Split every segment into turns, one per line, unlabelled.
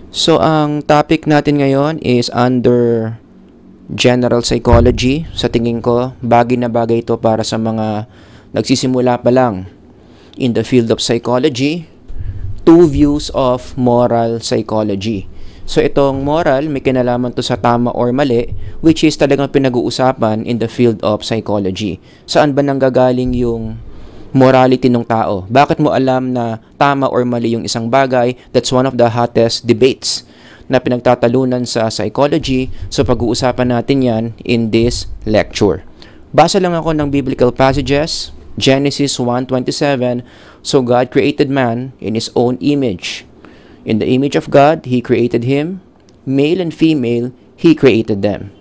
So, ang topic natin ngayon is under general psychology. Sa tingin ko, bagay na bagay ito para sa mga nagsisimula pa lang in the field of psychology. Two views of moral psychology. So, itong moral, may kinalaman to sa tama or mali, which is talagang pinag-uusapan in the field of psychology. Saan ba nanggagaling yung morality ng tao? Bakit mo alam na tama or mali yung isang bagay? That's one of the hottest debates na pinagtatalunan sa psychology. So pag-uusapan natin yan in this lecture. Basa lang ako ng biblical passages. Genesis 1:27. So God created man in His own image. In the image of God, He created him. Male and female, He created them.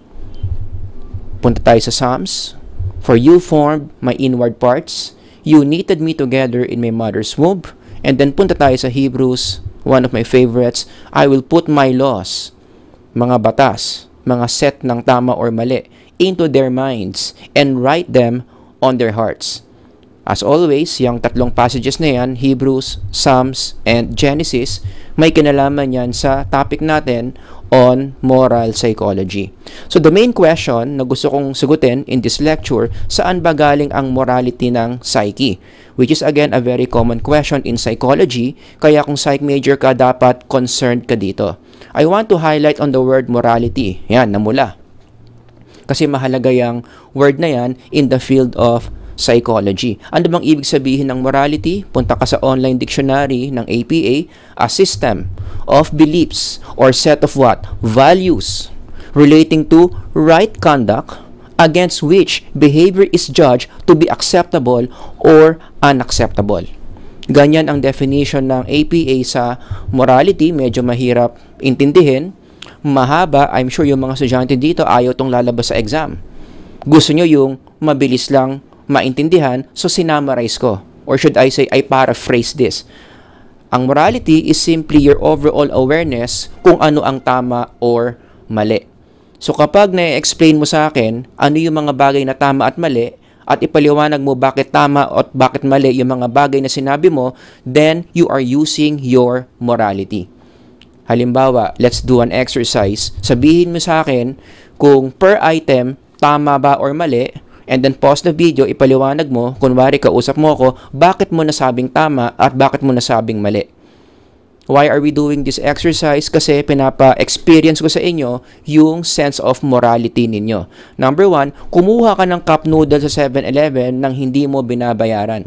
Punta tayo sa Psalms. For you formed my inward parts. You knitted me together in my mother's womb. And then punta tayo sa Hebrews, one of my favorites. I will put my laws, mga batas, mga set ng tama or mali, into their minds and write them on their hearts. As always, yung tatlong passages na yan, Hebrews, Psalms, and Genesis, may kinalaman yan sa topic natin on moral psychology. So the main question na gusto kong sagutin in this lecture, saan ba galing ang morality ng psyche? Which is again a very common question in psychology, kaya kung psych major ka, dapat concerned ka dito. I want to highlight on the word morality. Yan, namula. Kasi mahalaga yung word na yan in the field of psychology. Ano bang ibig sabihin ng morality? Punta ka sa online dictionary ng APA, a system of beliefs or set of what? Values relating to right conduct against which behavior is judged to be acceptable or unacceptable. Ganyan ang definition ng APA sa morality. Medyo mahirap intindihin. Mahaba. I'm sure yung mga estudyante dito ayaw tong lalabas sa exam. Gusto nyo yung mabilis lang maintindihan, so sinamarize ko. Or should I say, I paraphrase this. Ang morality is simply your overall awareness kung ano ang tama or mali. So kapag na-explain mo sa akin ano yung mga bagay na tama at mali, at ipaliwanag mo bakit tama at bakit mali yung mga bagay na sinabi mo, then you are using your morality. Halimbawa, let's do an exercise. Sabihin mo sa akin kung per item, tama ba or mali, and then pause the video, ipaliwanag mo, kunwari kausap mo ako, bakit mo nasabing tama at bakit mo nasabing mali. Why are we doing this exercise? Kasi pinapa-experience ko sa inyo yung sense of morality ninyo. Number one, kumuha ka ng cup noodles sa 7-Eleven nang hindi mo binabayaran.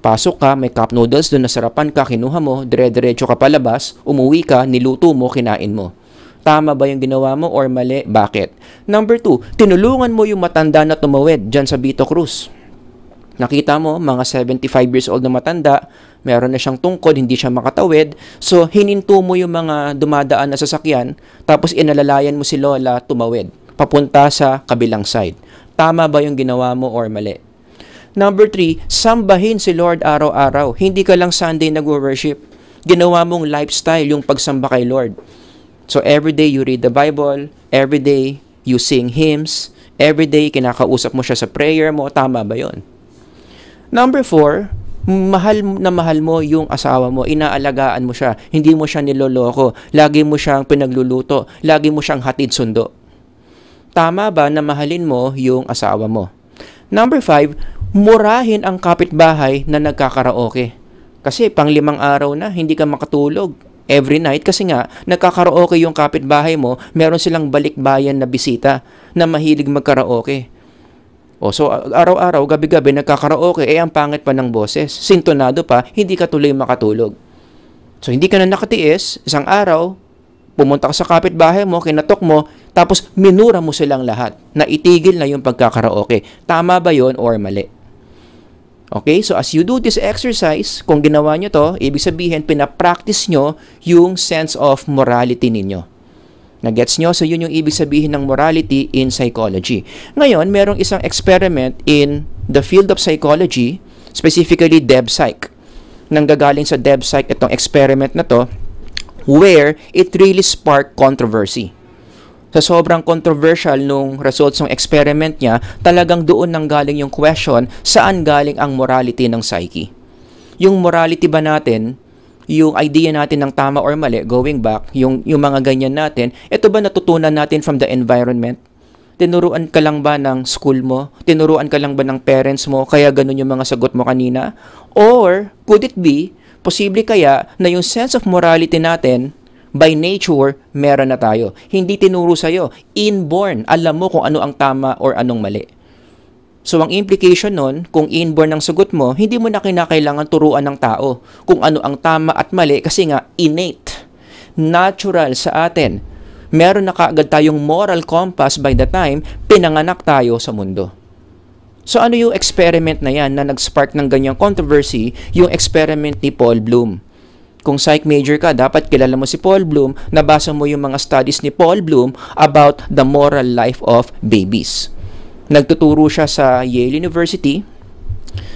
Pasok ka, may cup noodles doon, nasarapan ka, kinuha mo, dire-diretso ka palabas, umuwi ka, niluto mo, kinain mo. Tama ba yung ginawa mo or mali? Bakit? Number 2, tinulungan mo yung matanda na tumawid dyan sa Vito Cruz. Nakita mo, mga 75 years old na matanda, meron na siyang tungkod, hindi siya makatawid. So, hininto mo yung mga dumadaan na sasakyan, tapos inalalayan mo si Lola tumawid, papunta sa kabilang side. Tama ba yung ginawa mo or mali? Number 3, sambahin si Lord araw-araw. Hindi ka lang Sunday nag-worship. Ginawa mong lifestyle yung pagsamba kay Lord. So, every day you read the Bible, every day you sing hymns, every day kinakausap mo siya sa prayer mo, tama ba yon? Number 4, mahal mo yung asawa mo, inaalagaan mo siya, hindi mo siya niloloko, lagi mo siyang pinagluluto, lagi mo siyang hatid sundo. Tama ba na mahalin mo yung asawa mo? Number 5, murahin ang kapitbahay na nagkakaraoke. Kasi pang 5 araw na, hindi ka makatulog every night kasi nga, nagkakaraoke yung kapitbahay mo, meron silang balikbayan na bisita na mahilig magkaraoke. O so, araw-araw, gabi-gabi, nagkakaraoke, ang pangit pa ng boses. Sintonado pa, hindi ka tuloy makatulog. So, hindi ka na nakatiis, isang araw, pumunta ka sa kapitbahay mo, kinatok mo, tapos minura mo silang lahat, na itigil na yung pagkakaraoke. Tama ba yon or mali? Okay, so as you do this exercise, kung ginawa nyo to, ibig sabihin, pinapractice nyo yung sense of morality ninyo. Nagets nyo? So yun yung ibig sabihin ng morality in psychology. Ngayon, merong isang experiment in the field of psychology, specifically DebPsych. Nanggagaling sa DebPsych itong experiment na to, where it really sparked controversy. Sa sobrang controversial nung results ng experiment niya, talagang doon nang galing yung question, saan galing ang morality ng psyche? Yung morality ba natin yung idea natin ng tama or mali, going back, yung mga ganyan natin, ito ba natutunan natin from the environment? Tinuruan ka lang ba ng school mo? Tinuruan ka lang ba ng parents mo? Kaya ganun yung mga sagot mo kanina? Or, could it be, posible kaya na yung sense of morality natin, by nature, meron na tayo. Hindi tinuro sa'yo. Inborn, alam mo kung ano ang tama or anong mali. So, ang implication nun, kung inborn ang sagot mo, hindi mo na kinakailangan turuan ng tao kung ano ang tama at mali kasi nga, innate, natural sa atin. Meron na kaagad tayong moral compass by the time pinanganak tayo sa mundo. So, ano yung experiment na yan na nag-spark ng ganyang controversy? Yung experiment ni Paul Bloom. Kung psych major ka, dapat kilala mo si Paul Bloom, nabasa mo yung mga studies ni Paul Bloom about the moral life of babies. Nagtuturo siya sa Yale University.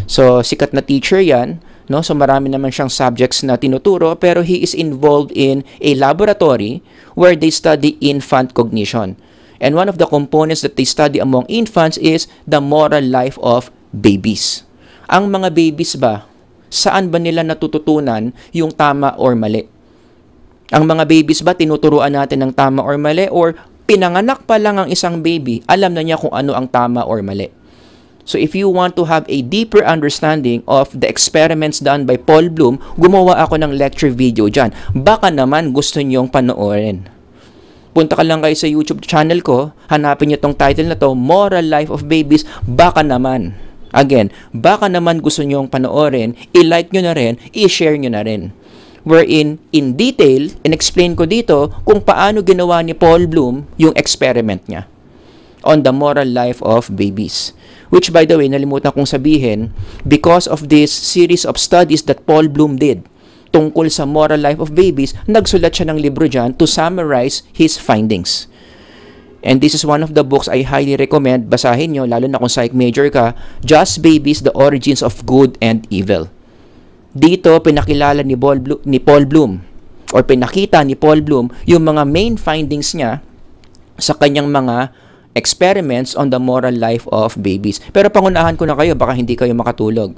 So, sikat na teacher yan. No? So, marami naman siyang subjects na tinuturo, pero he is involved in a laboratory where they study infant cognition. And one of the components that they study among infants is the moral life of babies. Ang mga babies ba, saan ba nila natututunan yung tama or mali? Ang mga babies ba tinuturuan natin ng tama or mali? Or pinanganak pa lang ang isang baby, alam na niya kung ano ang tama or mali? So if you want to have a deeper understanding of the experiments done by Paul Bloom, gumawa ako ng lecture video dyan. Baka naman gusto niyong panoorin. Punta ka lang kayo sa YouTube channel ko, hanapin niyo tong title na to, Moral Life of Babies, baka naman. Again, baka naman gusto nyong panoorin, i-like nyo na rin, i-share nyo na rin. Wherein, in detail, in-explain ko dito kung paano ginawa ni Paul Bloom yung experiment niya on the moral life of babies. Which, by the way, nalimutan kong sabihin, because of this series of studies that Paul Bloom did tungkol sa moral life of babies, nagsulat siya ng libro dyan to summarize his findings. And this is one of the books I highly recommend. Basahin nyo, lalo na kung psych major ka, Just Babies, The Origins of Good and Evil. Dito, pinakilala ni Paul Bloom, or pinakita ni Paul Bloom, yung mga main findings niya sa kanyang mga experiments on the moral life of babies. Pero pangunahan ko na kayo, baka hindi kayo makatulog.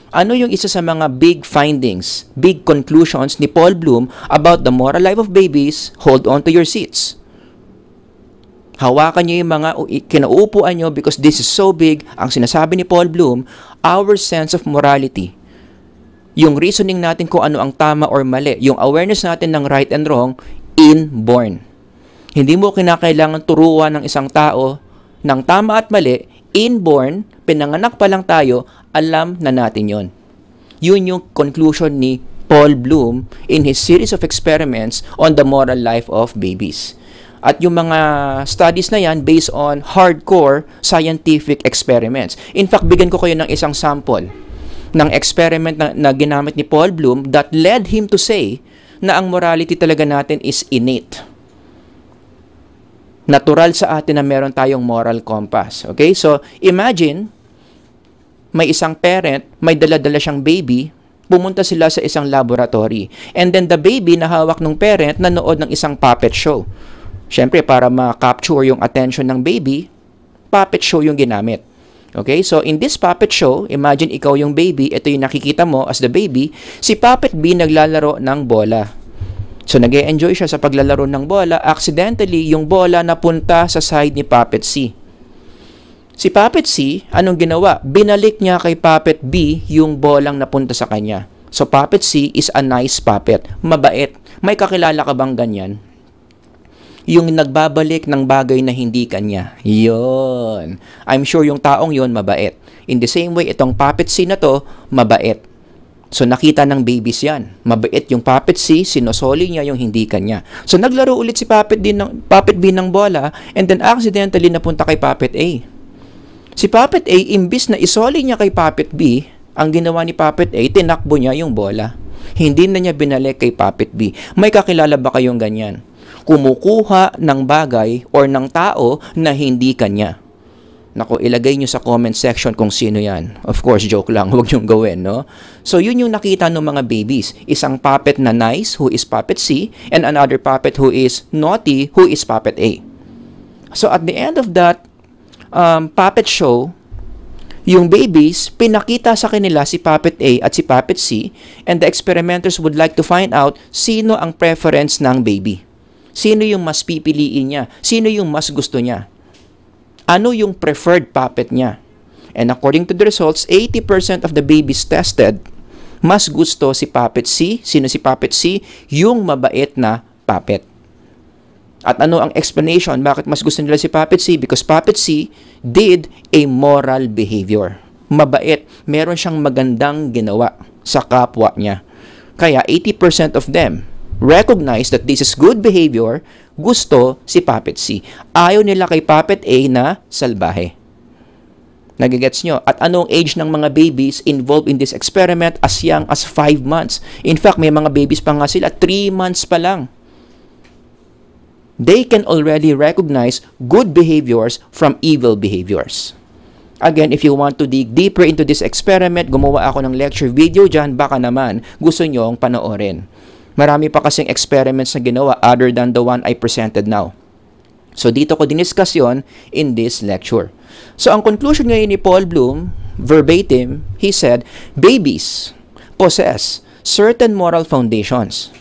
Ano yung isa sa mga big findings, big conclusions ni Paul Bloom about the moral life of babies? Hold on to your seats. Hawakan nyo yung mga kinauupuan nyo because this is so big. Ang sinasabi ni Paul Bloom, our sense of morality. Yung reasoning natin kung ano ang tama or mali. Yung awareness natin ng right and wrong, inborn. Hindi mo kinakailangan turuan ng isang tao ng tama at mali, inborn, pinanganak pa lang tayo, alam na natin yon. Yun yung conclusion ni Paul Bloom in his series of experiments on the moral life of babies. At yung mga studies na yan based on hardcore scientific experiments. In fact, bigyan ko kayo ng isang sample ng experiment na ginamit ni Paul Bloom that led him to say na ang morality talaga natin is innate. Natural sa atin na meron tayong moral compass. Okay? So, imagine, may isang parent, may dala-dala siyang baby, pumunta sila sa isang laboratory. And then the baby na hawak ng parent nanood ng isang puppet show. Siyempre, para ma-capture yung attention ng baby, puppet show yung ginamit. Okay? So, in this puppet show, imagine ikaw yung baby, ito yung nakikita mo as the baby, si Puppet B naglalaro ng bola. So, nag-e-enjoy siya sa paglalaro ng bola. Accidentally, yung bola napunta sa side ni Puppet C. Si Puppet C, anong ginawa? Binalik niya kay Puppet B yung bolang napunta sa kanya. So, Puppet C is a nice puppet. Mabait. May kakilala ka bang ganyan? Yung nagbabalik ng bagay na hindi kanya. Yun. I'm sure yung taong yon mabait. In the same way, itong Puppet C na to, mabait. So, nakita ng babies yan. Mabait yung Puppet C, sinosoli niya yung hindi kanya. So, naglaro ulit si Puppet B ng bola, and then accidentally napunta kay Puppet A. Si Puppet A, imbis na isoli niya kay Puppet B, ang ginawa ni Puppet A, tinakbo niya yung bola. Hindi na niya binalik kay Puppet B. May kakilala ba kayong ganyan? Kumukuha ng bagay or ng tao na hindi kanya. Naku, ilagay nyo sa comment section kung sino yan. Of course, joke lang. Huwag nyong gawin, no? So, yun yung nakita ng mga babies. Isang puppet na nice, who is Puppet C, and another puppet who is naughty, who is Puppet A. So, at the end of that puppet show, Yung babies, pinakita sa kanila si Puppet A at si Puppet C, and the experimenters would like to find out sino ang preference ng baby. Sino yung mas pipiliin niya? Sino yung mas gusto niya? Ano yung preferred puppet niya? And according to the results, 80% of the babies tested, mas gusto si Puppet C. Sino si Puppet C? Yung mabait na puppet. At ano ang explanation? Bakit mas gusto nila si Puppet C? Because Puppet C did a moral behavior. Mabait. Meron siyang magandang ginawa sa kapwa niya. Kaya 80% of them recognize that this is good behavior. Gusto si Puppet C. Ayaw nila kay Puppet A na salbahe. Nagigets nyo? At anong age ng mga babies involved in this experiment? As young as 5 months. In fact, may mga babies pa nga sila 3 months pa lang. They can already recognize good behaviors from evil behaviors. Again, if you want to dig deeper into this experiment, gumawa ako ng lecture video dyan, baka naman gusto nyong panoorin. Marami pa kasing experiments na ginawa other than the one I presented now. So dito ko diniscuss yun in this lecture. So ang conclusion ngayon ni Paul Bloom, verbatim, he said, babies possess certain moral foundations.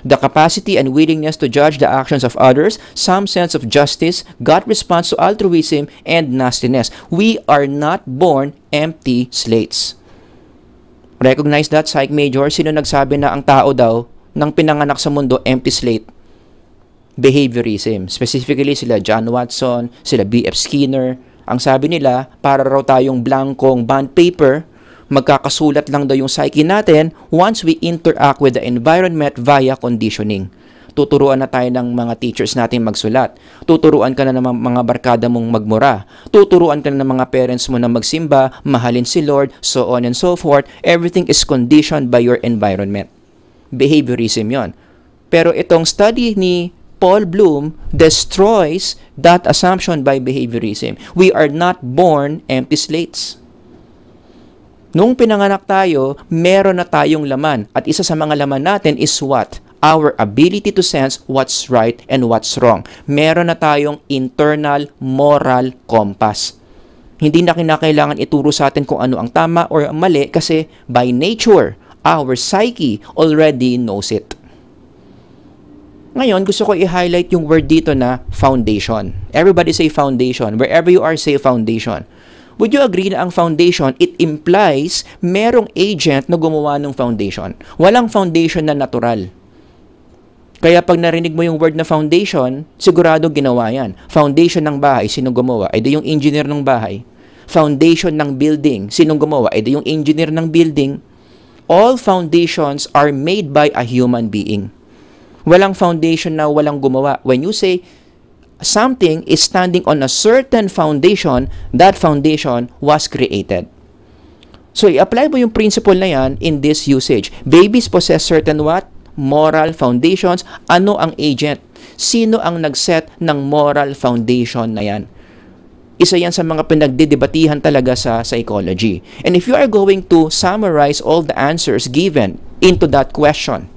The capacity and willingness to judge the actions of others, some sense of justice, gut response to altruism, and nastiness. We are not born empty slates. Recognize that, Psych Major? Sino nagsabi na ang tao daw nang pinanganak sa mundo empty slate? Behaviorism. Specifically sila John Watson, sila B.F. Skinner. Ang sabi nila, para raw tayong blankong bond paper, magkakasulat lang daw yung psyche natin once we interact with the environment via conditioning. Tuturuan na tayo ng mga teachers natin magsulat. Tuturuan ka na ng mga barkada mong magmura. Tuturuan ka na ng mga parents mo na magsimba, mahalin si Lord, so on and so forth. Everything is conditioned by your environment. Behaviorism yon. Pero itong study ni Paul Bloom destroys that assumption by behaviorism. We are not born empty slates. Nung pinanganak tayo, meron na tayong laman. At isa sa mga laman natin is what? Our ability to sense what's right and what's wrong. Meron na tayong internal moral compass. Hindi na kinakailangan ituro sa atin kung ano ang tama or ang mali kasi by nature, our psyche already knows it. Ngayon, gusto ko i-highlight yung word dito na foundation. Everybody say foundation. Wherever you are, say foundation. Would you agree na ang foundation, it implies merong agent na gumawa ng foundation? Walang foundation na natural. Kaya pag narinig mo yung word na foundation, sigurado ginawa yan. Foundation ng bahay, sinong gumawa? Ay di yung engineer ng bahay. Foundation ng building, sinong gumawa? Ay di yung engineer ng building. All foundations are made by a human being. Walang foundation na walang gumawa. When you say something is standing on a certain foundation, that foundation was created. So, i-apply mo yung principle na yan in this usage. Babies possess certain what? Moral foundations. Ano ang agent? Sino ang nag-set ng moral foundation na yan? Isa yan sa mga pinagdidebatihan talaga sa psychology. And if you are going to summarize all the answers given into that question,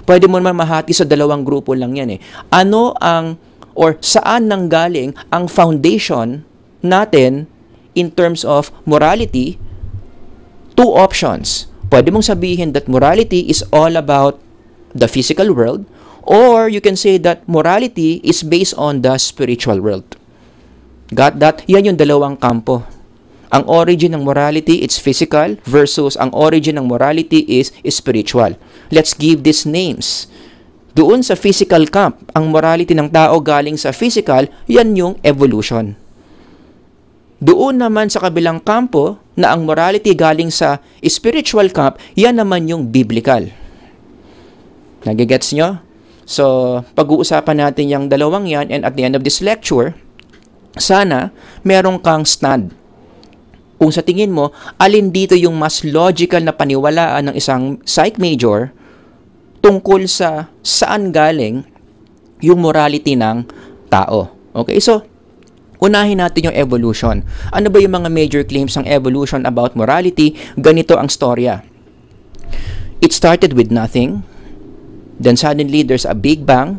pwede mo naman mahati sa dalawang grupo lang yan eh. Ano ang or saan nanggaling ang foundation natin in terms of morality? Two options. Pwede mong sabihin that morality is all about the physical world, or you can say that morality is based on the spiritual world. Got that? Yan yung dalawang kampo. Ang origin ng morality, it's physical, versus ang origin ng morality is spiritual. Let's give these names. Doon sa physical camp, ang morality ng tao galing sa physical, yan yung evolution. Doon naman sa kabilang kampo, na ang morality galing sa spiritual camp, yan naman yung biblical. Nagigets nyo? So, pag-uusapan natin yung dalawang yan, and at the end of this lecture, sana meron kang stand. Kung sa tingin mo, alin dito yung mas logical na paniwalaan ng isang psych major tungkol sa saan galing yung morality ng tao. Okay, so unahin natin yung evolution. Ano ba yung mga major claims ng evolution about morality? Ganito ang storya. It started with nothing. Then suddenly there's a big bang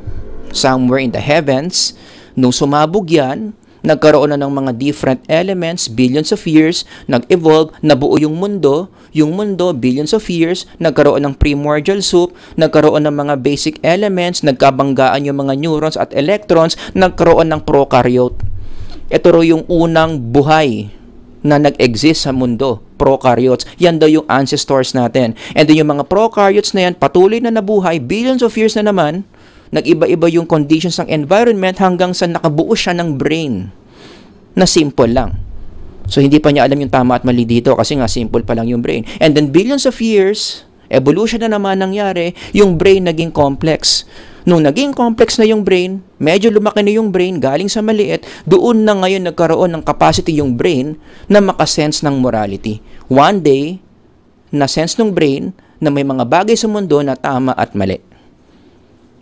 somewhere in the heavens. Nung sumabog yan, nagkaroon na ng mga different elements, billions of years, nag-evolve, nabuo yung mundo, billions of years, nagkaroon ng primordial soup, nagkaroon ng mga basic elements, nagkabanggaan yung mga neurons at electrons, nagkaroon ng prokaryote. Ito ro yung unang buhay na nag-exist sa mundo, prokaryotes. Yan daw yung ancestors natin. And then yung mga prokaryotes na yan, patuloy na nabuhay, billions of years na naman, nag-iba-iba yung conditions ng environment hanggang sa nakabuo siya ng brain na simple lang. So, hindi pa niya alam yung tama at mali dito kasi nga simple pa lang yung brain. And then billions of years, evolution na naman nangyari, yung brain naging complex. Nung naging complex na yung brain, medyo lumaki na yung brain, galing sa maliit, doon na ngayon nagkaroon ng capacity yung brain na makasense ng morality. One day, na-sense ng brain na may mga bagay sa mundo na tama at mali.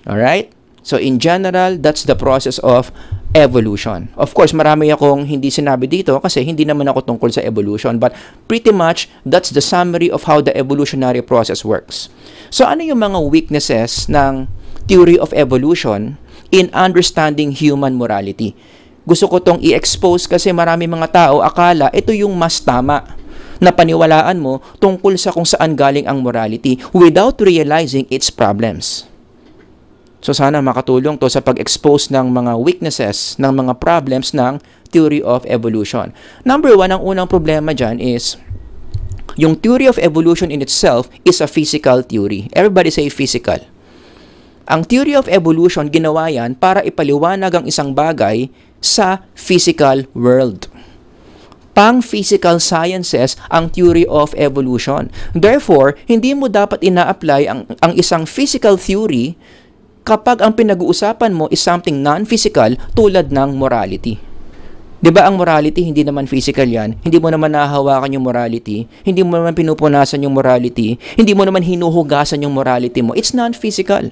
Alright? So, in general, that's the process of evolution. Of course, marami akong hindi sinabi dito kasi hindi naman ako tungkol sa evolution, but pretty much, that's the summary of how the evolutionary process works. So, ano yung mga weaknesses ng theory of evolution in understanding human morality? Gusto ko tong i-expose kasi marami mga tao akala ito yung mas tama na paniwalaan mo tungkol sa kung saan galing ang morality without realizing its problems. So sana makatulong to sa pag-expose ng mga weaknesses, ng mga problems ng theory of evolution. Number one, ang unang problema dyan is yung theory of evolution in itself is a physical theory. Everybody say physical. Ang theory of evolution, ginawa yan para ipaliwanag ang isang bagay sa physical world. Pang-physical sciences ang theory of evolution. Therefore, hindi mo dapat ina-apply ang isang physical theory kapag ang pinag-uusapan mo is something non-physical tulad ng morality. Diba ang morality, hindi naman physical yan. Hindi mo naman nahahawakan yung morality. Hindi mo naman pinupunasan yung morality. Hindi mo naman hinuhugasan yung morality mo. It's non-physical.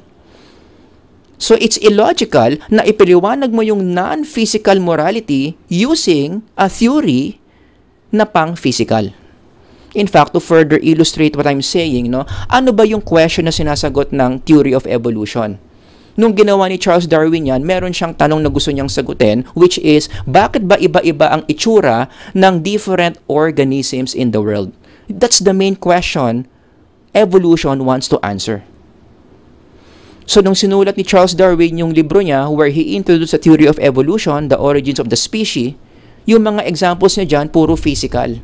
So, it's illogical na ipiliwanag mo yung non-physical morality using a theory na pang-physical. In fact, to further illustrate what I'm saying, ano ba yung question na sinasagot ng theory of evolution? Nung ginawa ni Charles Darwin yan, meron siyang tanong na gusto niyang sagutin, which is, bakit ba iba-iba ang itsura ng different organisms in the world? That's the main question evolution wants to answer. So, nung sinulat ni Charles Darwin yung libro niya where he introduced the theory of evolution, the origins of the species, yung mga examples niya dyan, puro physical.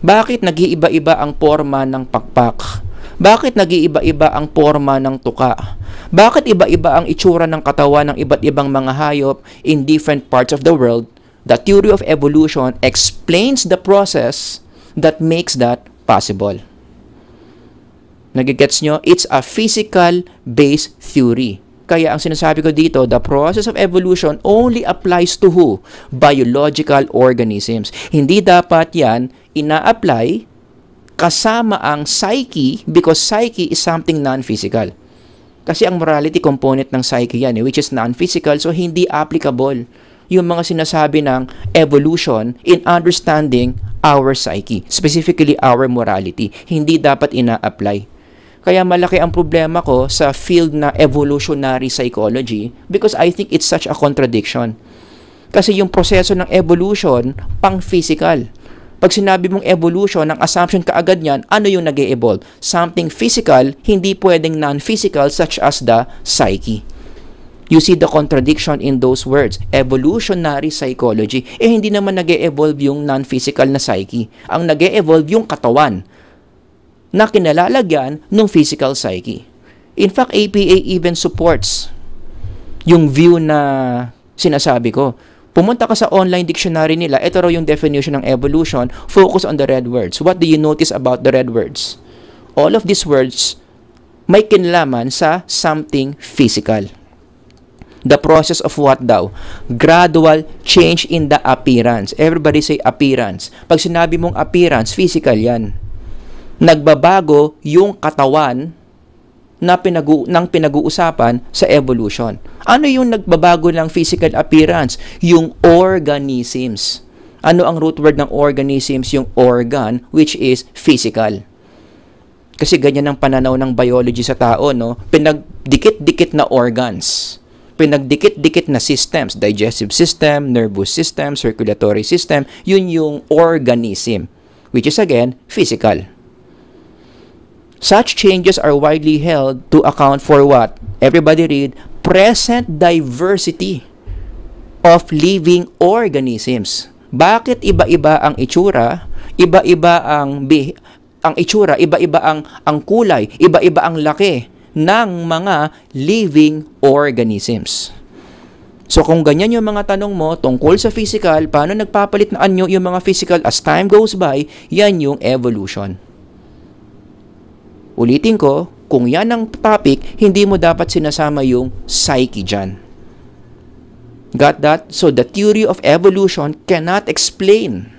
Bakit nag-iiba-iba ang forma ng pakpak? Bakit nag-iiba-iba ang forma ng tuka? Bakit iba-iba ang itsura ng katawan ng iba't ibang mga hayop in different parts of the world? The theory of evolution explains the process that makes that possible. Nagigets nyo? It's a physical-based theory. Kaya ang sinasabi ko dito, the process of evolution only applies to who? Biological organisms. Hindi dapat yan ina-apply kasama ang psyche because psyche is something non-physical. Kasi ang morality component ng psyche yan, which is non-physical, so hindi applicable yung mga sinasabi ng evolution in understanding our psyche, specifically our morality. Hindi dapat ina-apply. Kaya malaki ang problema ko sa field na evolutionary psychology because I think it's such a contradiction. Kasi yung proseso ng evolution, pang-physical. Pag sinabi mong evolution, ang assumption kaagad niyan, ano yung nag-e-evolve? Something physical, hindi pwedeng non-physical such as the psyche. You see the contradiction in those words. Evolutionary psychology. Hindi naman nag-e-evolve yung non-physical na psyche. Ang nag-e-evolve yung katawan na kinalalagyan ng physical psyche. In fact, APA even supports yung view na sinasabi ko. Pumunta ka sa online dictionary nila, ito raw yung definition ng evolution, focus on the red words. What do you notice about the red words? All of these words may kinalaman sa something physical. The process of what daw? Gradual change in the appearance. Everybody say appearance. Pag sinabi mong appearance, physical yan. Nagbabago yung katawan na pinag-uusapan sa evolution. Ano yung nagbabago ng physical appearance? Yung organisms. Ano ang root word ng organisms? Yung organ, which is physical. Kasi ganyan ang pananaw ng biology sa tao, no? Pinagdikit-dikit na organs. pinagdikit-dikit na systems, digestive system, nervous system, circulatory system, yun yung organism, which is again, physical. Such changes are widely held to account for what? Everybody read, present diversity of living organisms. Bakit iba-iba ang itsura? Iba-iba ang itsura, iba-iba ang kulay, iba-iba ang laki ng mga living organisms. So kung ganyan yung mga tanong mo tungkol sa physical, paano nagpapalit na anyo yung mga physical as time goes by, yan yung evolution. Ulitin ko, kung yan ang topic, hindi mo dapat sinasama yung psyche dyan. Got that? So the theory of evolution cannot explain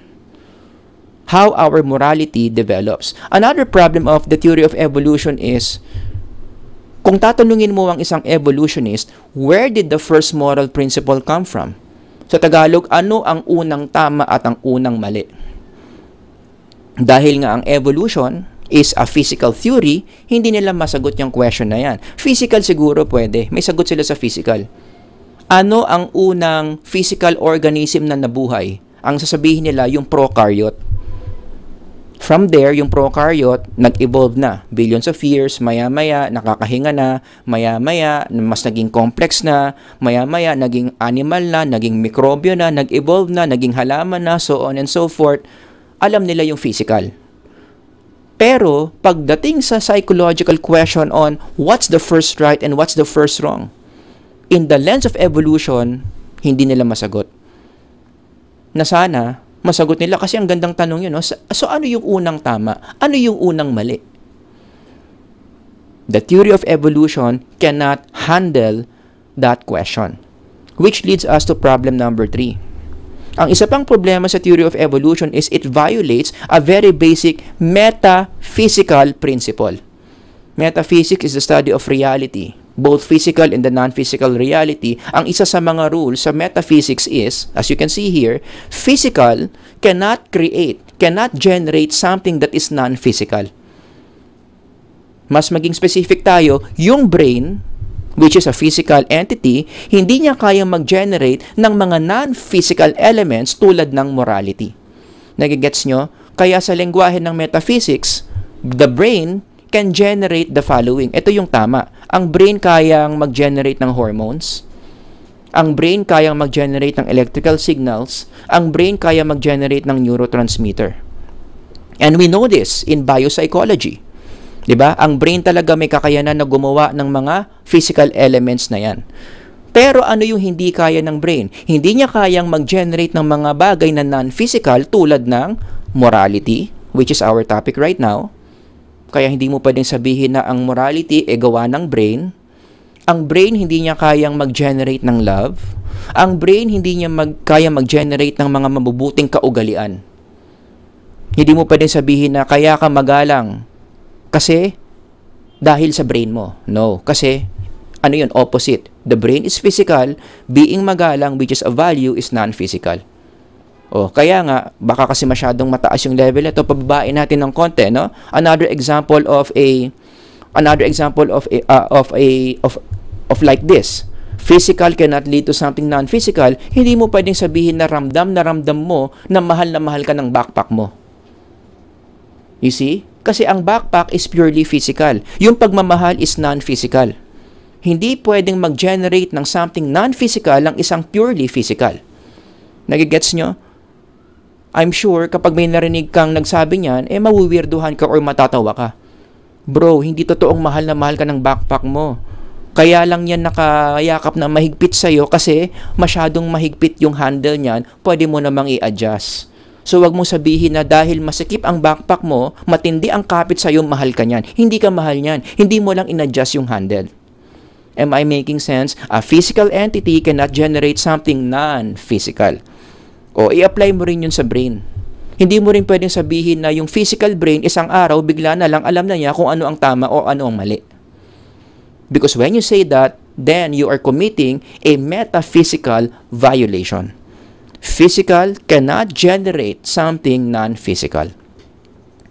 how our morality develops. Another problem of the theory of evolution is, kung tatanungin mo ang isang evolutionist, where did the first moral principle come from? Sa Tagalog, ano ang unang tama at ang unang mali? Dahil nga ang evolution is a physical theory, hindi nila masagot yung question na yan. Physical siguro pwede. May sagot sila sa physical. Ano ang unang physical organism na nabuhay? Ang sasabihin nila, yung prokaryote. From there, yung prokaryote, nag-evolve na. Billions of years, maya-maya, nakakahinga na, maya-maya, mas naging complex na, maya-maya, naging animal na, naging mikrobyo na, nag-evolve na, naging halaman na, so on and so forth. Alam nila yung physical. Pero, pagdating sa psychological question on what's the first right and what's the first wrong, in the lens of evolution, hindi nila masagot. Na sana, masagot nila kasi ang gandang tanong yun. No? So ano yung unang tama? Ano yung unang mali? The theory of evolution cannot handle that question. Which leads us to problem number 3. Ang isa pang problema sa theory of evolution is it violates a very basic metaphysical principle. Metaphysics is the study of reality, both physical and the non-physical reality. Ang isa sa mga rules sa metaphysics is, as you can see here, physical cannot generate something that is non-physical. Mas maging specific tayo, yung brain, which is a physical entity, hindi niya kayang mag-generate ng mga non-physical elements tulad ng morality. Nagigets nyo? Kaya sa lengguwahe ng metaphysics, the brain can generate the following. Ito yung tama. Ang brain kayang mag-generate ng hormones. Ang brain kayang mag-generate ng electrical signals. Ang brain kayang mag-generate ng neurotransmitter. And we know this in biopsychology. Diba? Ang brain talaga may kakayanan na gumawa ng mga physical elements na yan. Pero ano yung hindi kaya ng brain? Hindi niya kayang mag-generate ng mga bagay na non-physical tulad ng morality, which is our topic right now. Kaya hindi mo pwedeng sabihin na ang morality ay gawa ng brain. Ang brain hindi niya kayang mag-generate ng love. Ang brain hindi niya kayang mag-generate ng mga mabubuting kaugalian. Hindi mo pwedeng sabihin na kaya ka magalang kasi dahil sa brain mo. No, kasi ano yun? Opposite. The brain is physical, being magalang, which is a value, is non-physical. Oh, kaya nga baka kasi masyadong mataas yung level nito, pababain natin ng konti, no? Another example of like this. Physical cannot lead to something non-physical. Hindi mo pwedeng sabihin na ramdam mo na mahal ka ng backpack mo. You see? Kasi ang backpack is purely physical. Yung pagmamahal is non-physical. Hindi pwedeng mag-generate ng something non-physical ang isang purely physical. Nagigets nyo? I'm sure kapag may narinig kang nagsabi niyan, mawiwirduhan ka or matatawa ka. Bro, hindi totoong mahal na mahal ka ng backpack mo. Kaya lang yan nakayakap na mahigpit sa'yo kasi masyadong mahigpit yung handle niyan, pwede mo namang i-adjust. So wag mong sabihin na dahil masikip ang backpack mo, matindi ang kapit sa'yo, mahal ka niyan. Hindi ka mahal niyan. Hindi mo lang in-adjust yung handle. Am I making sense? A physical entity cannot generate something non-physical. O, i-apply mo rin yun sa brain. Hindi mo rin pwedeng sabihin na yung physical brain isang araw, bigla na lang alam na niya kung ano ang tama o ano ang mali. Because when you say that, then you are committing a metaphysical violation. Physical cannot generate something non-physical.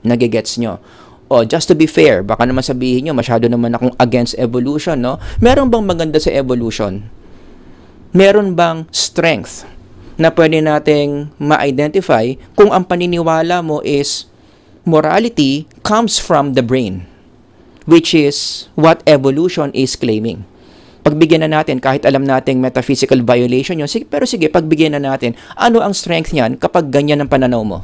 Nagigets nyo? O, just to be fair, baka naman sabihin nyo, masyado naman akong against evolution, no? Meron bang maganda sa evolution? Meron bang strength na pwede nating ma-identify kung ang paniniwala mo is morality comes from the brain, which is what evolution is claiming. Pagbigyan na natin, kahit alam nating metaphysical violation yun, pero sige, pagbigyan na natin, ano ang strength niyan kapag ganyan ang pananaw mo?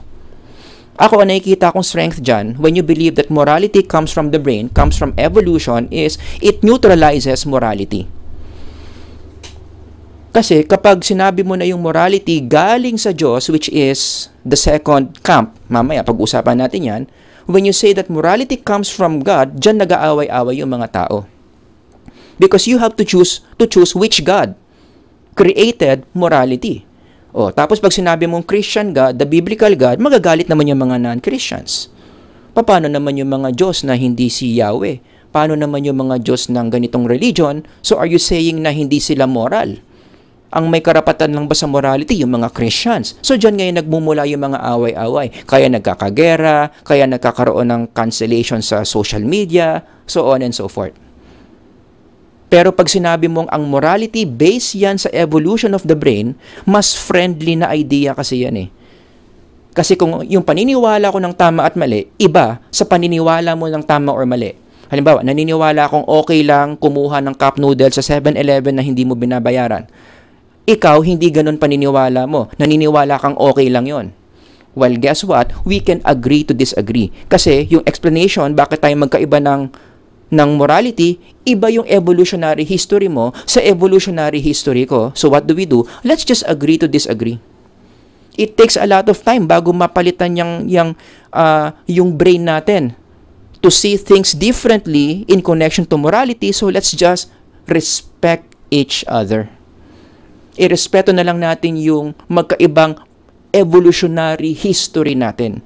Ako, ang nakikita kong strength dyan, when you believe that morality comes from the brain, comes from evolution, is it neutralizes morality. Kasi kapag sinabi mo na yung morality galing sa Diyos, which is the second camp, mamaya pag-usapan natin yan, when you say that morality comes from God, dyan nag-aaway-away yung mga tao. Because you have to choose which God created morality. O, tapos pag sinabi mong Christian God, the biblical God, magagalit naman yung mga non-Christians. Paano naman yung mga Diyos na hindi si Yahweh? Paano naman yung mga Diyos ng ganitong religion? So are you saying na hindi sila moral? Ang may karapatan lang ba sa morality? Yung mga Christians. So dyan ngayon nagmumula yung mga away-away. Kaya nagkakagera, kaya nagkakaroon ng cancellation sa social media, so on and so forth. Pero pag sinabi mong ang morality, based yan sa evolution of the brain, mas friendly na idea kasi yan eh. Kasi kung yung paniniwala ko ng tama at mali, iba sa paniniwala mo ng tama or mali. Halimbawa, naniniwala akong okay lang kumuha ng cup noodles sa 7-Eleven na hindi mo binabayaran. Ikaw, hindi ganun paniniwala mo. Naniniwala kang okay lang yon. Well, guess what? We can agree to disagree. Kasi yung explanation bakit tayo magkaiba ng morality, iba yung evolutionary history mo sa evolutionary history ko. So what do? Let's just agree to disagree. It takes a lot of time bago mapalitan yung brain natin to see things differently in connection to morality. So let's just respect each other. Irespeto na lang natin yung magkaibang evolutionary history natin.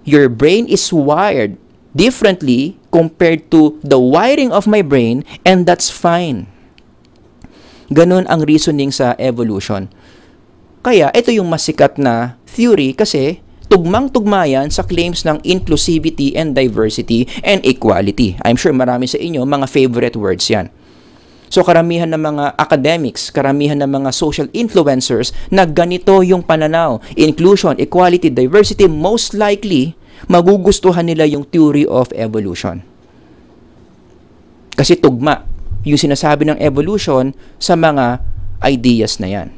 Your brain is wired differently compared to the wiring of my brain, and that's fine. Ganun ang reasoning sa evolution. Kaya ito yung masikat na theory kasi tugmang-tugma yan sa claims ng inclusivity and diversity and equality. I'm sure marami sa inyo mga favorite words yan. So karamihan ng mga academics, karamihan ng mga social influencers na ganito yung pananaw, inclusion, equality, diversity, most likely magugustuhan nila yung theory of evolution. Kasi tugma yung sinasabi ng evolution sa mga ideas na yan.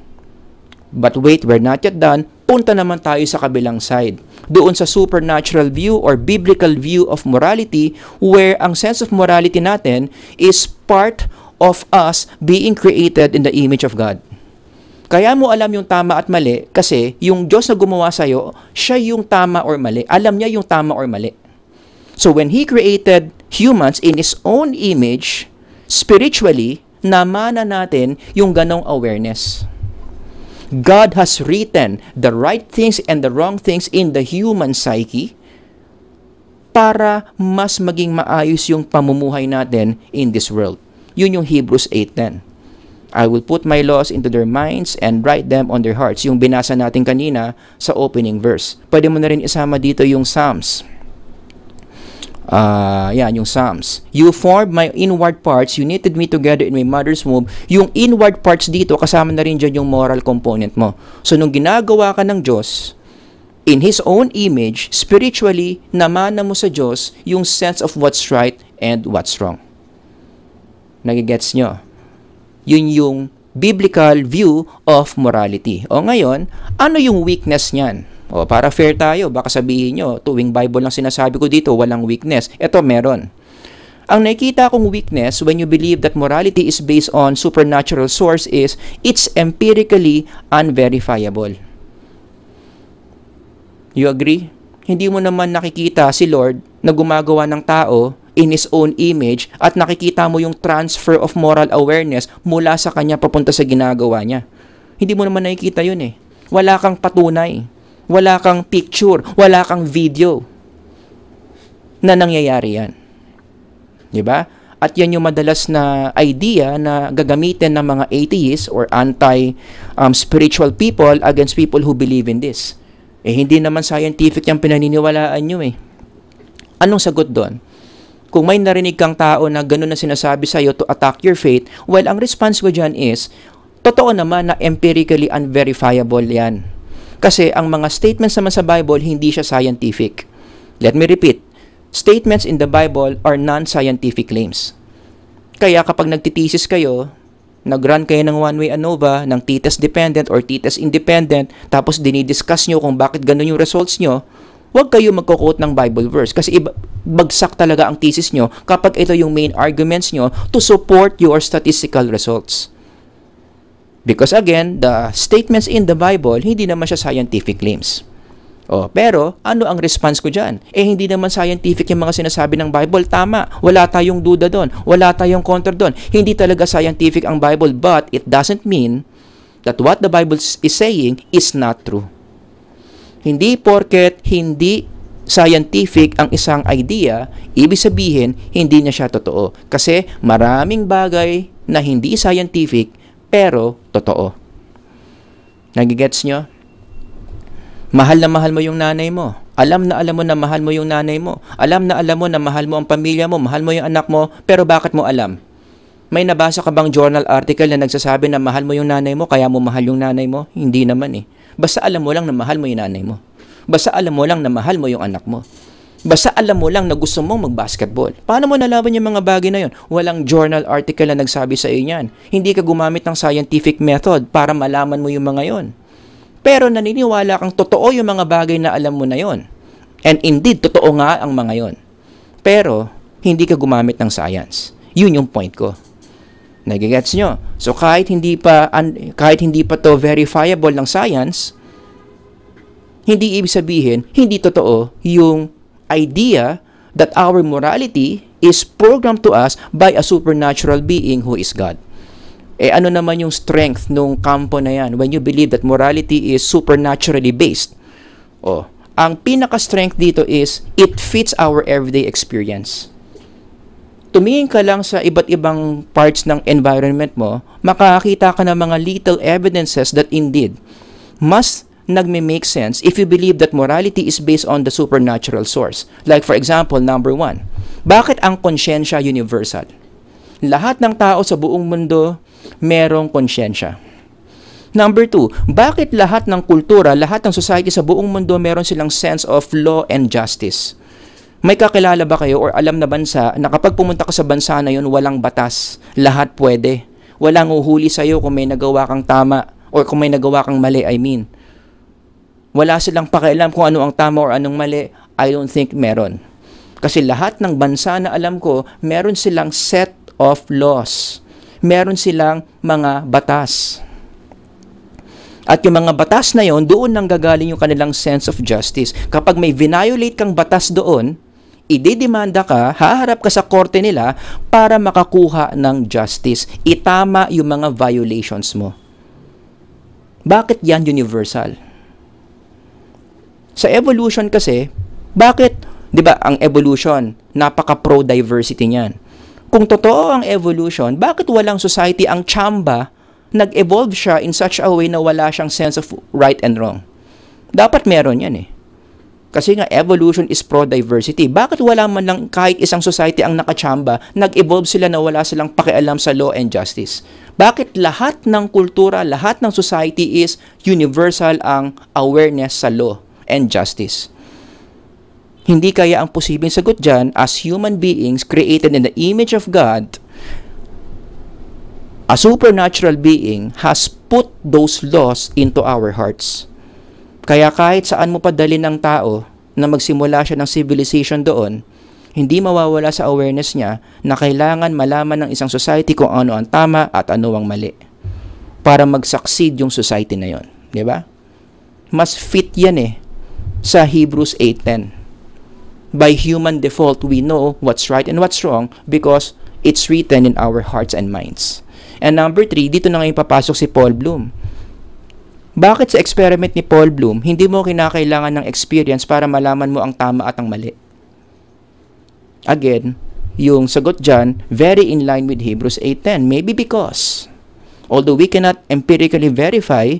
But wait, we're not yet done. Punta naman tayo sa kabilang side. Doon sa supernatural view or biblical view of morality, where ang sense of morality natin is part of us being created in the image of God. Kaya mo alam yung tama at mali kasi yung Diyos na gumawa sa'yo, siya yung tama or mali. Alam niya yung tama or mali. So when He created humans in His own image, spiritually, namana natin yung ganong awareness. God has written the right things and the wrong things in the human psyche para mas maging maayos yung pamumuhay natin in this world. Yun yung Hebrews 8:10. I will put my laws into their minds and write them on their hearts. Yung binasa natin kanina sa opening verse. Pwede mo na rin isama dito yung Psalms. Yung Psalms. You formed my inward parts, you knitted me together in my mother's womb. Yung inward parts dito, kasama na rin dyan yung moral component mo. So, nung ginagawa ka ng Diyos, in His own image, spiritually, namana mo sa Diyos yung sense of what's right and what's wrong. Nagigets nyo? Yun yung biblical view of morality. O ngayon, ano yung weakness niyan? O para fair tayo, baka sabihin nyo, tuwing Bible lang sinasabi ko dito, walang weakness. Ito, meron. Ang nakikita kong weakness when you believe that morality is based on supernatural source is it's empirically unverifiable. You agree? Hindi mo naman nakikita si Lord na gumagawa ng tao in His own image at nakikita mo yung transfer of moral awareness mula sa Kanya papunta sa ginagawa Niya. Hindi mo naman nakikita yun eh. Wala kang patunay. Wala kang picture. Wala kang video na nangyayari yan. Diba? At yan yung madalas na idea na gagamitin ng mga atheists or anti-spiritual people against people who believe in this. Eh, hindi naman scientific yung pinaniniwalaan nyo eh. Anong sagot doon? Kung may narinig kang tao na gano'n na sinasabi sa'yo to attack your faith, well, ang response ko dyan is, Totoo naman na empirically unverifiable yan. Kasi ang mga statements naman sa Bible, hindi siya scientific. Let me repeat. Statements in the Bible are non-scientific claims. Kaya kapag nagtitesis kayo, nag-run kayo ng one-way ANOVA, ng t-test dependent or t-test independent, tapos dinidiscuss nyo kung bakit ganun yung results nyo, huwag kayo magko-quote ng Bible verse kasi bagsak talaga ang thesis nyo kapag ito yung main arguments nyo to support your statistical results. Because again, the statements in the Bible, hindi naman siya scientific claims. Pero ano ang response ko dyan? Hindi naman scientific yung mga sinasabi ng Bible. Tama, wala tayong duda doon. Wala tayong counter doon. Hindi talaga scientific ang Bible, but it doesn't mean that what the Bible is saying is not true. Hindi porket hindi scientific ang isang idea, ibig sabihin, hindi niya siya totoo. Kasi maraming bagay na hindi scientific, pero totoo. Nagigets nyo? Mahal na mahal mo yung nanay mo. Alam na alam mo na mahal mo yung nanay mo. Alam na alam mo na mahal mo ang pamilya mo, mahal mo yung anak mo, pero bakit mo alam? May nabasa ka bang journal article na nagsasabi na mahal mo yung nanay mo, kaya mo mahal yung nanay mo? Hindi naman eh. Basta alam mo lang na mahal mo yung nanay mo. Basta alam mo lang na mahal mo yung anak mo. Basta alam mo lang na gusto mong mag-basketball. Paano mo nalaman yung mga bagay na yun? Walang journal article na nagsabi sa iyo yan. Hindi ka gumamit ng scientific method para malaman mo yung mga yon. Pero naniniwala kang totoo yung mga bagay na alam mo na yon. And indeed, totoo nga ang mga yon. Pero, hindi ka gumamit ng science. Yun yung point ko. Nagigets nyo? So, kahit hindi pa to verifiable ng science, hindi ibig sabihin, hindi totoo yung idea that our morality is programmed to us by a supernatural being who is God. Ano naman yung strength nung kampo na yan when you believe that morality is supernaturally based? Ang pinaka-strength dito is it fits our everyday experience. Tumingin ka lang sa iba't ibang parts ng environment mo, makakakita ka ng mga little evidences that indeed must nagme-make sense if you believe that morality is based on the supernatural source. Like for example, number 1, bakit ang konsyensya universal? Lahat ng tao sa buong mundo merong konsyensya. Number 2, bakit lahat ng kultura, lahat ng society sa buong mundo meron silang sense of law and justice? May kakilala ba kayo or alam na bansa na kapag pumunta ka sa bansa na yun, walang batas, lahat pwede? Walang uhuli sa'yo kung may nagawa kang tama or kung may nagawa kang mali, I mean. Wala silang pakialam kung ano ang tama or anong mali. I don't think meron. Kasi lahat ng bansa na alam ko, meron silang set of laws. Meron silang mga batas. At yung mga batas na yon, doon nang gagaling yung kanilang sense of justice. Kapag may violate kang batas doon, ididemanda ka, haharap ka sa korte nila para makakuha ng justice. Itama yung mga violations mo. Bakit yan universal? Sa evolution kasi, bakit, di ba, ang evolution, napaka-pro-diversity niyan. Kung totoo ang evolution, bakit walang society ang Chamba, nag-evolve siya in such a way na wala siyang sense of right and wrong? Dapat meron yan eh. Kasi nga, evolution is pro-diversity. Bakit wala man lang kahit isang society ang nakachamba, nag-evolve sila na wala silang pakialam sa law and justice? Bakit lahat ng kultura, lahat ng society is universal ang awareness sa law and justice? Hindi kaya ang posibleng sagot dyan, as human beings created in the image of God, a supernatural being has put those laws into our hearts. Kaya kahit saan mo padali ng tao na magsimula siya ng civilization doon, hindi mawawala sa awareness niya na kailangan malaman ng isang society kung ano ang tama at ano ang mali para mag-succeed yung society na yon, di ba? Mas fit yan eh sa Hebrews 8:10. By human default, we know what's right and what's wrong because it's written in our hearts and minds. And number 3, dito na ngayon papasok si Paul Bloom. Bakit sa experiment ni Paul Bloom, hindi mo kinakailangan ng experience para malaman mo ang tama at ang mali? Again, yung sagot dyan, very in line with Hebrews 8:10. Maybe because, although we cannot empirically verify,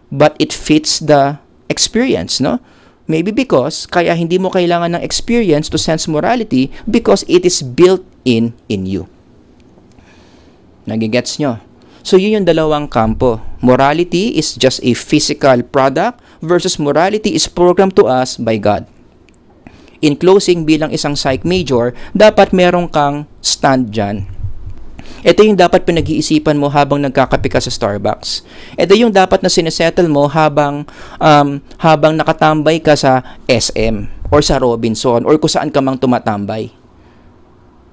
but it fits the experience, no? Maybe because, kaya hindi mo kailangan ng experience to sense morality because it is built in you. Nagigets nyo? So yun yung dalawang kampo. Morality is just a physical product versus morality is programmed to us by God. In closing, bilang isang psych major, dapat meron kang stand dyan. Ito yung dapat pinag-iisipan mo habang nagkakape ka sa Starbucks. Ito yung dapat na sinesettle mo habang nakatambay ka sa SM or sa Robinson or kung saan ka mang tumatambay.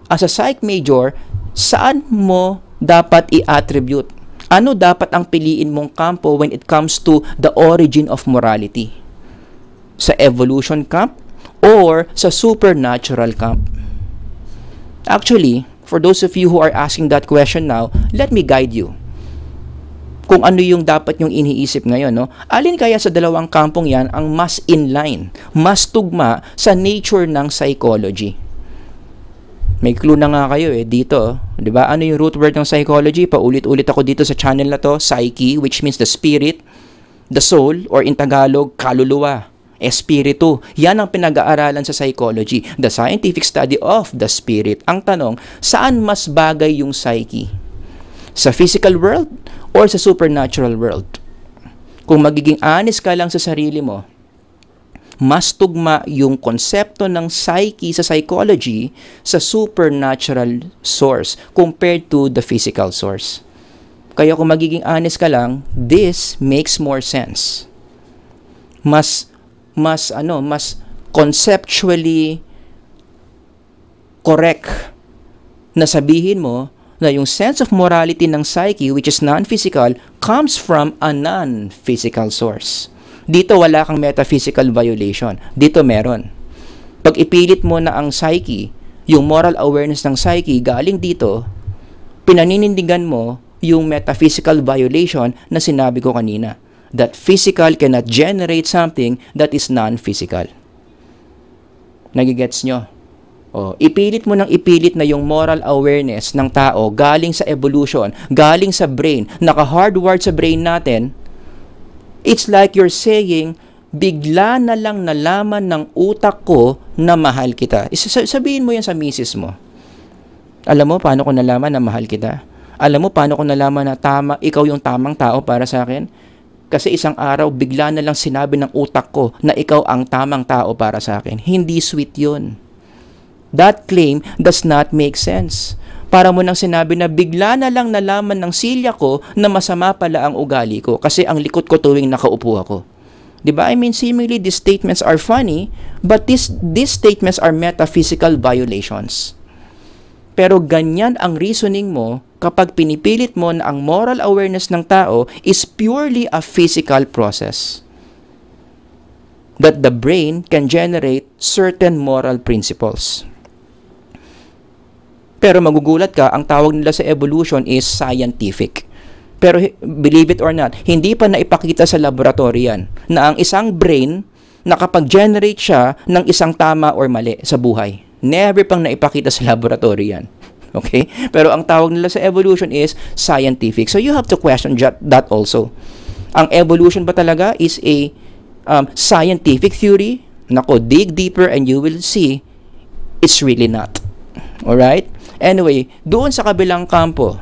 As a psych major, saan mo dapat i-attribute? Ano dapat ang piliin mong kampo when it comes to the origin of morality? Sa evolution camp or sa supernatural camp? Actually, for those of you who are asking that question now, let me guide you. Kung ano yung dapat yung iniisip ngayon, no? Alin kaya sa dalawang kampong yan ang mas inline, mas tugma sa nature ng psychology? May clue na nga kayo dito, 'di ba? Ano yung root word ng psychology? Paulit-ulit ako dito sa channel na to, psyche, which means the spirit, the soul, or in Tagalog, kaluluwa, espiritu. Yan ang pinag-aaralan sa psychology, the scientific study of the spirit. Ang tanong, saan mas bagay yung psyche? Sa physical world or sa supernatural world? Kung magiging honest ka lang sa sarili mo, mas tugma yung konsepto ng psyche sa psychology sa supernatural source compared to the physical source. Kaya kung magiging honest ka lang, this makes more sense. Mas conceptually correct na sabihin mo na yung sense of morality ng psyche, which is non-physical, comes from a non-physical source. Dito wala kang metaphysical violation. Dito meron. Pag ipilit mo na ang psyche, yung moral awareness ng psyche galing dito, pinaninindigan mo yung metaphysical violation na sinabi ko kanina. That physical cannot generate something that is non-physical. Nagigets nyo? Ipilit mo ng ipilit na yung moral awareness ng tao galing sa evolution, galing sa brain, naka-hardwired sa brain natin. It's like you're saying, bigla na lang nalaman ng utak ko na mahal kita. Sabihin mo yan sa misis mo. Alam mo paano ko nalaman na mahal kita? Alam mo paano ko nalaman na ikaw yung tamang tao para sa akin? Kasi isang araw, bigla na lang sinabi ng utak ko na ikaw ang tamang tao para sa akin. Hindi sweet yun. That claim does not make sense. Para mo nang sinabi na bigla na lang nalaman ng silya ko na masama pala ang ugali ko kasi ang likot ko tuwing nakaupo ako. Diba? I mean, seemingly these statements are funny, but these statements are metaphysical violations. Pero ganyan ang reasoning mo kapag pinipilit mo na ang moral awareness ng tao is purely a physical process. That the brain can generate certain moral principles. Pero magugulat ka, ang tawag nila sa evolution is scientific. Pero believe it or not, hindi pa naipakita sa laboratory yan na ang isang brain nakapag-generate siya ng isang tama or mali sa buhay. Never pang naipakita sa laboratory yan. Okay? Pero ang tawag nila sa evolution is scientific. So you have to question that also. Ang evolution ba talaga is a scientific theory? Nako, dig deeper and you will see it's really not. Alright? Anyway, doon sa kabilang kampo,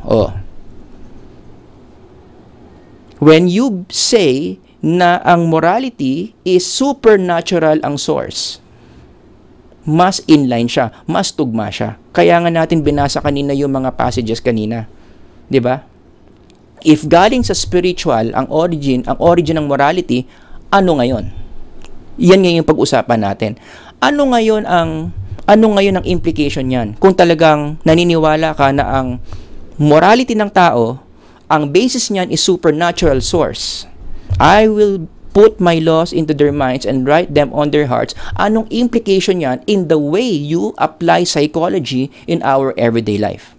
when you say na ang morality is supernatural ang source, mas inline siya, mas tugma siya. Kaya nga natin binasa kanina yung mga passages kanina. 'Di ba? If galing sa spiritual ang origin ng morality, ano ngayon? Yan ngayon yung pag-usapan natin. Ano ngayon ang implication niyan? Kung talagang naniniwala ka na ang morality ng tao, ang basis niyan is supernatural source. I will put my laws into their minds and write them on their hearts. Anong implication niyan in the way you apply psychology in our everyday life?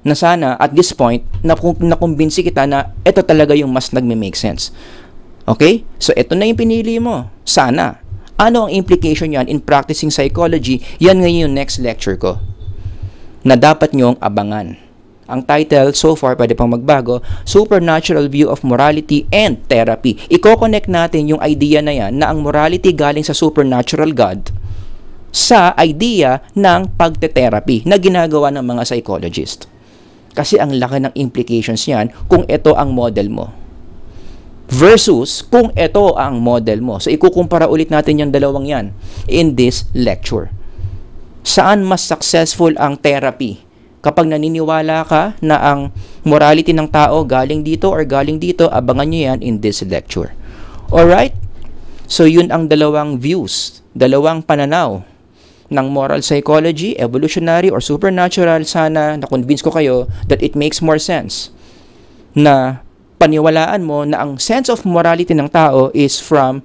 Na sana, at this point, nakumbinsi kita na ito talaga yung mas nagme-make sense. Okay? So, ito na yung pinili mo. Sana. Ano ang implication yan in practicing psychology? Yan ngayon yung next lecture ko na dapat nyong abangan. Ang title, so far, pwede pang magbago, Supernatural View of Morality and Therapy. Iko-connect natin yung idea na yan na ang morality galing sa supernatural God sa idea ng pagte-therapy na ginagawa ng mga psychologist. Kasi ang laki ng implications yan kung ito ang model mo. Versus kung ito ang model mo. So, ikukumpara ulit natin yung dalawang yan in this lecture. Saan mas successful ang therapy? Kapag naniniwala ka na ang morality ng tao galing dito or galing dito, abangan nyo yan in this lecture. Alright? So, yun ang dalawang views, dalawang pananaw ng moral psychology, evolutionary or supernatural. Sana na-convince ko kayo that it makes more sense na paniwalaan mo na ang sense of morality ng tao is from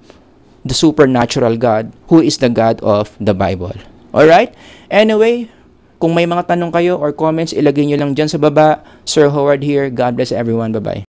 the supernatural God who is the God of the Bible. Alright? Anyway, kung may mga tanong kayo or comments, ilagay nyo lang dyan sa baba. Sir Howard here. God bless everyone. Bye-bye.